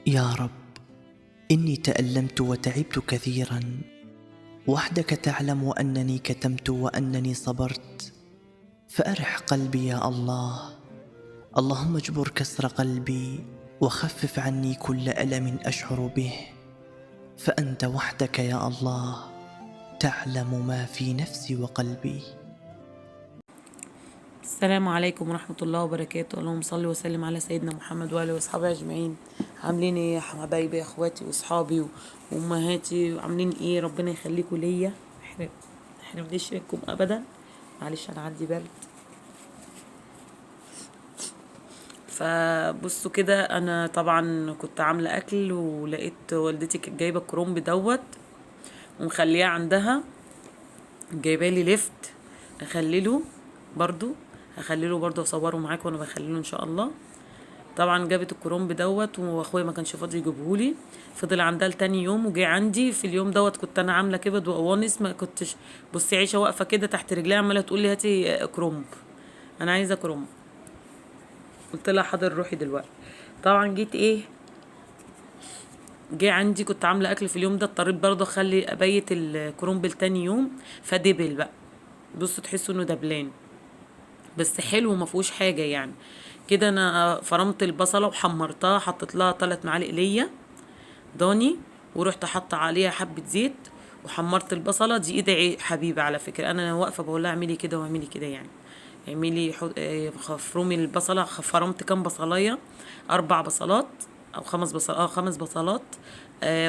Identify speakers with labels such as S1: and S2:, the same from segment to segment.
S1: يا رب، إني تألمت وتعبت كثيرا، وحدك تعلم أنني كتمت وأنني صبرت، فأرح قلبي يا الله. اللهم اجبر كسر قلبي وخفف عني كل ألم أشعر به، فأنت وحدك يا الله تعلم ما في نفسي وقلبي.
S2: السلام عليكم ورحمة الله وبركاته. اللهم صل وسلم على سيدنا محمد وآله وأصحابه أجمعين. عاملين ايه يا حبايبي، يا اخواتي واصحابي وامهاتي؟ عاملين ايه؟ ربنا يخليكم ليا. احنا ماليش منكم ابدا. معلش انا عندي برد. فبصوا كده، انا طبعا كنت عامله اكل ولقيت والدتي كانت جايبه الكرنب دوت ومخليه عندها، جايبالي لفت اخلله برضو. هخلله برضو اصوره معاكم وانا بخلله ان شاء الله. طبعا جابت الكرنب دوت واخويا ما كانش فاضي يجيبهولي، فضل عندها لتاني يوم وجي عندي. في اليوم دوت كنت انا عامله كبد وقوانص، ما كنتش. بصي عيشه واقفه كده تحت رجليها عماله تقول لي هاتي كرنب، انا عايزه كرنب. قلت لها حاضر روحي دلوقتي. طبعا جيت ايه، جه عندي كنت عامله اكل في اليوم ده، اضطريت برضه اخلي ابيت الكرنب لتاني يوم، فدبل بقى. بصوا تحسوا انه دبلان، بس حلو ما فيهوش حاجه يعني. كده انا فرمت البصله وحمرتها، حطيت لها 3 معالق ليا ضاني، ورحت حاطه عليها حبه زيت وحمرت البصله دي. ايد حبيبه على فكره، انا واقفه بقول لها اعملي كده واعملي كده يعني. اعملي خفرومي البصله. فرمت كام بصلايه، 4 بصلات او 5 بصلات، 5 بصلات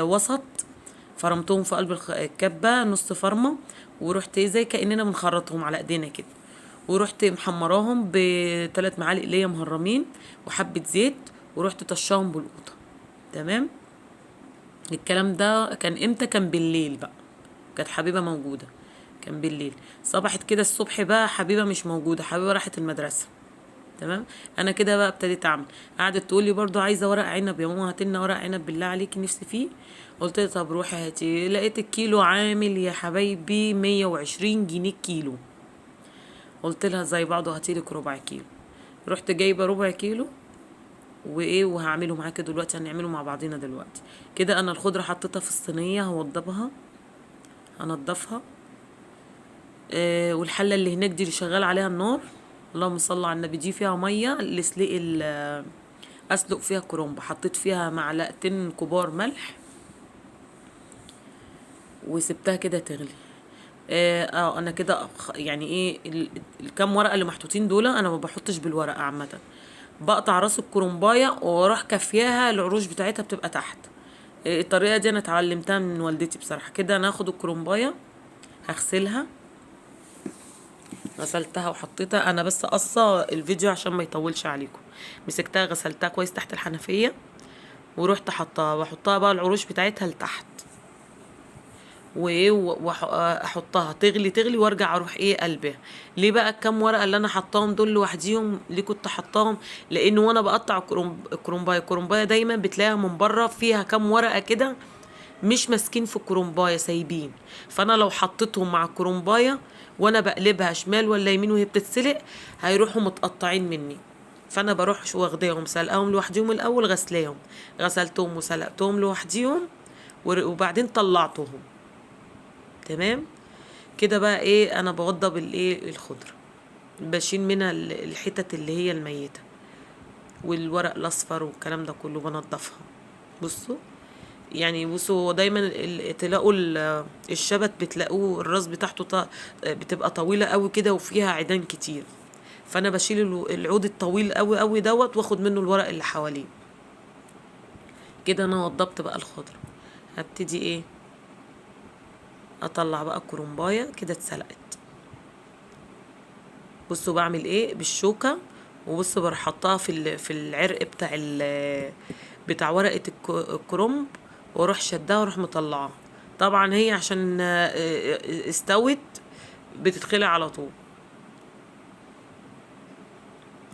S2: وسط. فرمتهم في قلب الكبه نص فرمه، ورحت زي كاننا بنخرطهم على ايدينا كده، ورحت محمراهم ب3 معالق ليا مهرمين وحبه زيت، ورحت طشاهم بالقوطه. تمام. الكلام ده كان امتى؟ كان بالليل بقى، كانت حبيبه موجوده. كان بالليل. صبحت كده الصبح بقى حبيبه مش موجوده، حبيبه راحت المدرسه. تمام. انا كده بقى ابتديت اعمل. قعدت تقول لي برضو عايزه ورق عنب يا ماما، هات لنا ورق عنب بالله عليكي نفسي فيه. قلت لها طب روحي هاتي. لقيت الكيلو عامل يا حبايبي 120 جنيه كيلو. قلت لها زي بعضه هاتي لك ربع كيلو. رحت جايبه ربع كيلو وايه، وهعمله معاكي دلوقتي، هنعمله مع بعضينا دلوقتي. كده انا الخضره حطيتها في الصينيه، هوضبها هنضفها. والحله اللي هناك دي اللي شغال عليها النار، اللهم صل على النبي، دي فيها ميه لسلق اسلق فيها كرنب. حطيت فيها معلقتين كبار ملح وسبتها كده تغلي. انا كده يعني ايه الكام ورقه اللي محطوطين دول، انا ما بحطش بالورقه عامه. بقطع راس الكرنبايه واروح كافياها، العروش بتاعتها بتبقى تحت. الطريقه دي انا اتعلمتها من والدتي بصراحه. كده انا هاخد الكرنبايه هغسلها. غسلتها وحطيتها، انا بس قصه الفيديو عشان ما يطولش عليكم. مسكتها غسلتها كويس تحت الحنفيه، ورحت حطها واحطها بقى العروش بتاعتها لتحت، وايه واحطها تغلي تغلي وارجع اروح ايه قلبها. ليه بقى الكام ورقه اللي انا حطاهم دول لوحديهم؟ ليه كنت حطاهم؟ لان وانا بقطع الكرنبايه دايما بتلاقيها من بره فيها كام ورقه كده مش ماسكين في الكرنبايه سايبين. فانا لو حطيتهم مع الكرنبايه وانا بقلبها شمال ولا يمين وهي بتتسلق، هيروحوا متقطعين مني. فانا بروح واخداهم سلقاهم لوحديهم الاول، غسلاهم، غسلتهم وسلقتهم لوحديهم وبعدين طلعتهم. تمام. كده بقى ايه، انا بوضب الايه الخضره، بشيل منها الحتت اللي هي الميته والورق الاصفر والكلام ده كله بنضفها. بصوا يعني، بصوا دايما تلاقوا الشبت بتلاقوه الراس بتاعته بتبقى طويله قوي كده وفيها عيدان كتير. فانا بشيل العود الطويل قوي قوي دوت واخد منه الورق اللي حواليه. كده انا وضبت بقى الخضره. هبتدي ايه، اطلع بقى الكرنبايه كده اتسلقت. بصوا بعمل ايه بالشوكه، وبصوا بروح حطها في العرق بتاع ورقه الكرنب، واروح شدها واروح مطلعاها. طبعا هي عشان استوت بتتخلع على طول.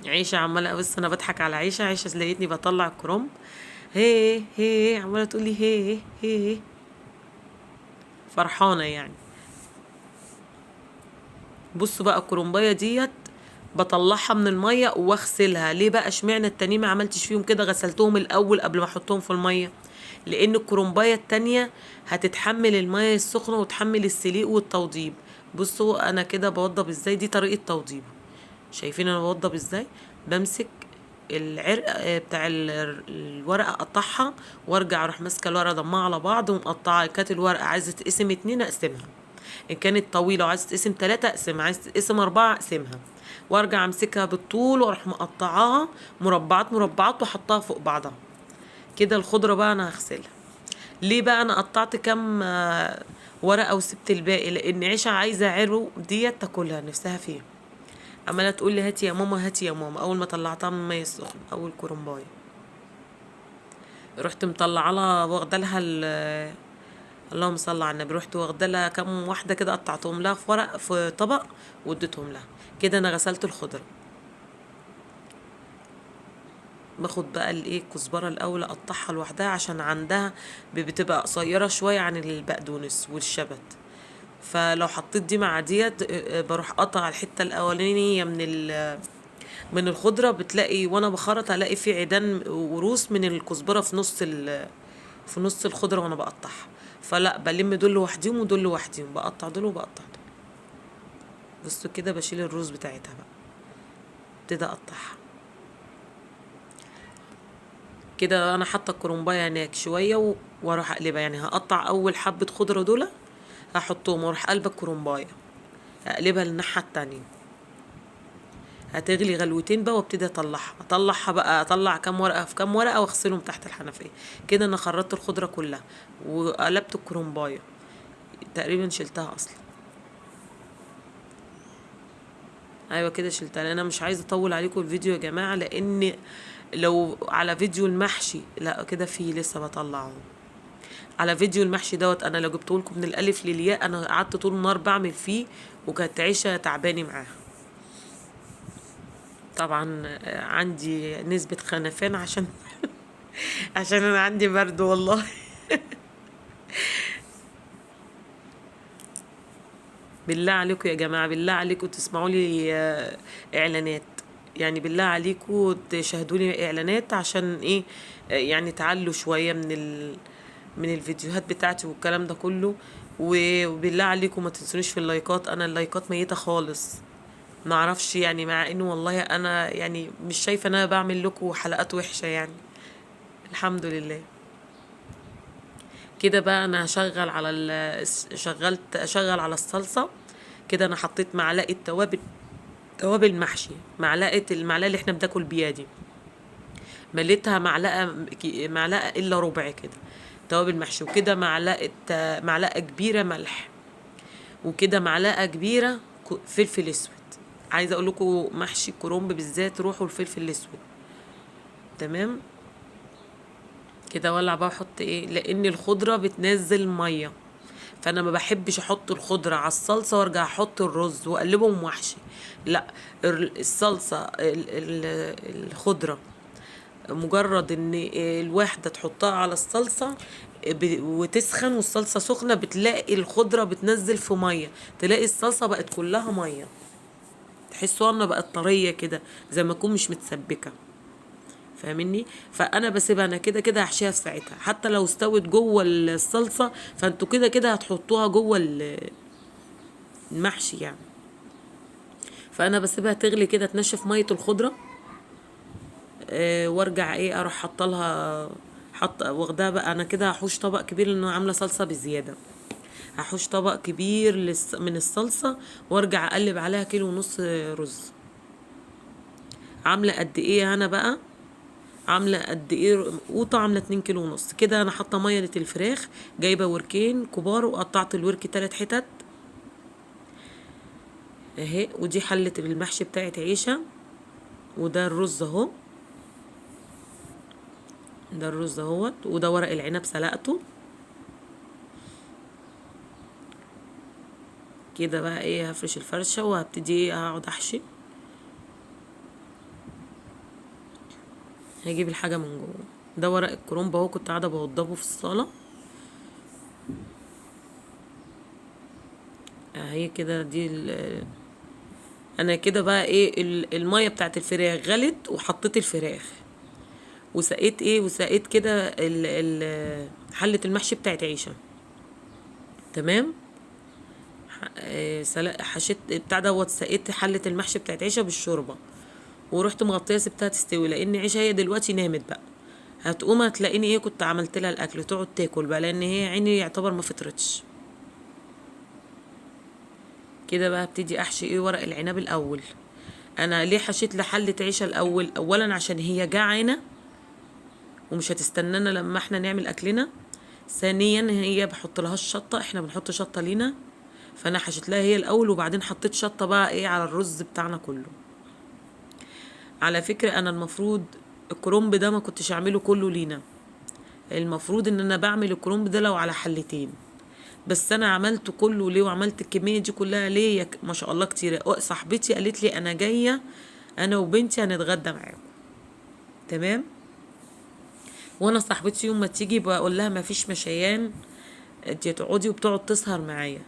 S2: عيشه عماله، بس انا بضحك على عيشه. عيشه لقيتني بطلع الكرنب، هي هي عماله تقولي هي هي، فرحانه يعني. بصوا بقى الكرنبايه ديت بطلعها من الميه واغسلها. ليه بقى اشمعنى التانيين ما عملتش فيهم كده، غسلتهم الاول قبل ما احطهم في الميه؟ لان الكرنبايه التانية هتتحمل الميه السخنه وتحمل السليق والتوضيب. بصوا انا كده بوضب ازاي، دي طريقه توضيب. شايفين انا بوضب ازاي؟ بمسك العرق بتاع الورقه اقطعها، وارجع اروح ماسكه الورقه ضمها على بعض ومقطعه. كانت الورقه عايزه تقسم 2 اقسمها، ان كانت طويله وعايزه تقسم 3 اقسمها، عايزه تقسم 4 اقسمها، وارجع امسكها بالطول واروح مقطعاها مربعات مربعات واحطها فوق بعضها. كده الخضره بقى انا هغسلها. ليه بقى انا قطعت كام ورقه وسبت الباقي؟ لان عيشه عايزه عرو ديت تاكلها نفسها فيها، عماله تقول لي هاتي يا ماما هاتي يا ماما. اول ما طلعتها من الميه السخنه اول كرنبايه رحت مطلعه لها واخده لها اللهم صل على النبي، رحت واخده لها كام واحده كده قطعتهم لها في ورق في طبق واديتهم لها. كده انا غسلت الخضره. باخد بقى الايه الكزبره الاول اقطعها لوحدها عشان عندها بتبقى قصيره شويه عن البقدونس والشبت، فلو حطيت دي مع ديت بروح قطع الحته الاولانيه من الخضره. بتلاقي وانا بخرط الاقي في عيدان وروس من الكزبره في نص الخضره وانا بقطعها. فلا بلم دول لوحديهم ودول لوحديهم، بقطع دول وبقطع دول. بصوا كده بشيل الروز بتاعتها بقى، ابتدي اقطعها كده. انا حاطه الكرنبايه هناك شويه واروح اقلبها. يعني هقطع اول حبه خضره دول هحطهم واروح قلبه الكرنبايه اقلبها للناحيه التانية. هتغلي غلوتين بقى وابتدي اطلعها بقى، اطلع كام ورقه في كام ورقه واغسلهم تحت الحنفيه. كده انا خرطت الخضره كلها وقلبت الكرنبايه، تقريبا شلتها اصلا. ايوه كده شلتها. لأن انا مش عايزه اطول عليكم الفيديو يا جماعه، لان لو على فيديو المحشي لا كده فيه لسه بطلعه. على فيديو المحشي دوت انا لو جبته لكم من الالف للياء انا قعدت طول النهار بعمل فيه، وكانت عيشه تعباني معاها. طبعا عندي نسبه خنفان عشان عشان انا عندي برد والله. بالله عليكم يا جماعه، بالله عليكم تسمعوا لي اعلانات. يعني بالله عليكم تشاهدوا لي اعلانات عشان ايه؟ يعني تعلوا شويه من الفيديوهات بتاعتي والكلام ده كله. وبالله عليكم ما تنسونيش في اللايكات، انا اللايكات ميته خالص. ما اعرفش يعني، مع انه والله انا يعني مش شايفه ان انا بعمل لكم حلقات وحشه يعني. الحمد لله. كده بقى انا هشغل على اشغل على الصلصه. كده انا حطيت معلقه توابل محشي، المعلقه اللي احنا بناكل بيها دي، مليتها معلقه الا ربع كده توابل محشي. وكده معلقه كبيره ملح، وكده معلقه كبيره فلفل اسود. عايزه اقول لكم محشي الكرنب بالذات روحوا الفلفل الاسود. تمام كده. ولع بقى احط ايه، لان الخضره بتنزل ميه، فانا ما بحبش احط الخضره على الصلصه وارجع احط الرز واقلبهم وحشي. لا، الصلصه الخضره مجرد ان الواحده تحطها على الصلصه وتسخن والصلصه سخنه بتلاقي الخضره بتنزل في ميه، تلاقي الصلصه بقت كلها ميه، تحسوا انها بقت طريه كده زي ما تكون مش متسبكه. فاهمني؟ فانا بسيبها انا كده كده هحشيها في ساعتها، حتى لو استوت جوه الصلصه فانتوا كده كده هتحطوها جوه المحشي يعني. فانا بسيبها تغلي كده تنشف ميه الخضره. وارجع ايه اروح حاطه لها واخداها بقى. انا كده هحوش طبق كبير لانه عامله صلصه بزياده. هحوش طبق كبير من الصلصه وارجع اقلب عليها 1.5 كيلو رز. عامله قد ايه انا بقى؟ عامله قد ايه قوطه؟ عامله 2.5 كيلو. كده انا حاطه ميه الفراخ، جايبه وركين كبار وقطعت الورك 3 حتت اهي. ودي حله المحشي بتاعت عيشه، وده الرز اهو، ده الرز اهوت، وده ورق العنب سلقته. كده بقى ايه هفرش الفرشه وهبتدي ايه اقعد احشي. هجيب الحاجه من جوه. ده ورق الكرنب اهو، كنت قاعده بوضبه في الصاله اهي كده. دي انا كده بقى ايه الميه بتاعت الفراخ غلت، وحطيت الفراخ وسقيت ايه، وسقيت كده حله المحشي بتاعت عيشه. تمام. حشيت بتاع دوت، سقيت حله المحشي بتاعت عيشه بالشوربه، ورحت مغطيه سبتها تستوي، لان عيشه هي دلوقتي نامت بقى. هتقوم هتلاقيني ايه كنت عملت لها الاكل تقعد تاكل بقى، لان هي عيني يعتبر ما فطرتش. كده بقى ابتدي احشي ايه ورق العنب الاول. انا ليه حشيت لحلة عيشه الاول؟ اولا عشان هي جعانه ومش هتستنانا لما احنا نعمل اكلنا. ثانيا هي بحط لها الشطه، احنا بنحط شطه لينا، فانا حشيت لها هي الاول، وبعدين حطيت شطه بقى ايه على الرز بتاعنا كله. على فكره انا المفروض الكرنب ده ما كنتش اعمله كله لينا، المفروض ان انا بعمل الكرنب ده لو على حلتين، بس انا عملته كله ليه وعملت الكميه دي كلها ليه؟ ما شاء الله كتير. صاحبتي قالت لي انا جايه انا وبنتي هنتغدى معاكم. تمام. وانا صاحبتي يوم ما تيجي بقول لها ما فيش مشيان، انتي تقعدي، وبتقعد تسهر معايا.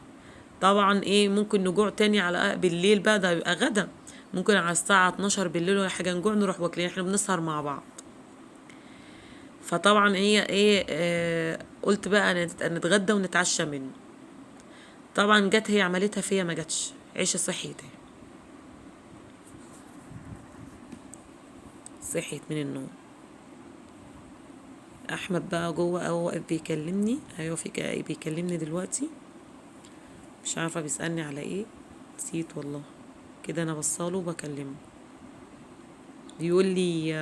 S2: طبعا ايه ممكن نجوع تاني على بالليل بقى، ده يبقى غدا، ممكن على الساعه 12 بالليل ولا حاجه نجوع نروح واكلين، احنا بنسهر مع بعض. فطبعا هي ايه قلت بقى نتغدى ونتعشى منه. طبعا جت هي عملتها فيا ما جاتش عيشه صحيت، صحيت من النوم. احمد بقى جوه او واقف بيكلمني، ايوه في بيكلمني دلوقتي، مش عارفه بيسالني على ايه، نسيت والله. كده انا بصاله وبكلمه، بيقول لي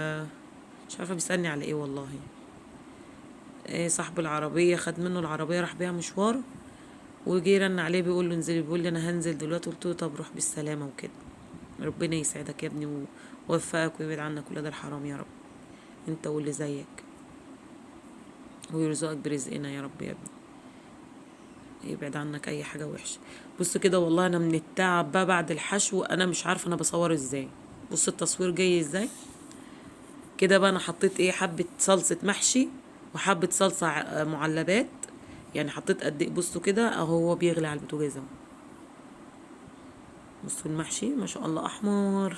S2: مش عارفه بيسالني على ايه والله. إيه صاحب العربيه خد منه العربيه راح بيها مشوار، وجي رن عليه بيقول له انزلي، بيقول لي انا هنزل دلوقتي. قلت له طب روح بالسلامه وكده. ربنا يسعدك يا ابني ويوفقك ويبعد عنك ولاد الحرام يا رب، انت واللي زيك، ويرزقك برزقنا يا رب يا ابني، يبعد عنك اي حاجه وحشه. بص كده والله انا من التعب بقى بعد الحشو انا مش عارفه انا بصور ازاي. بص التصوير جاي ازاي كده بقى. انا حطيت ايه حبه صلصه محشي وحبه صلصه معلبات، يعني حطيت قد ايه بصوا كده اهو، هو بيغلي على البوتاجاز اهو. بصوا المحشي ما شاء الله احمر،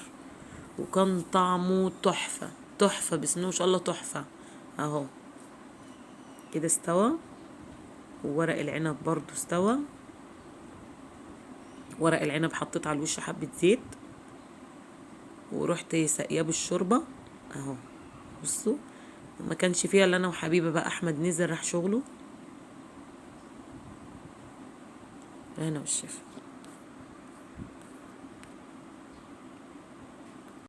S2: وكان طعمه تحفه تحفه، بسم الله ما شاء الله تحفه. اهو كده استوى، وورق العنب برضو استوى. ورق العنب حطيت على الوش حبه زيت، ورحت ساقياه بالشوربه اهو. بصوا ما كانش فيها الا انا وحبيبه بقى، احمد نزل راح شغله. انا والشيف.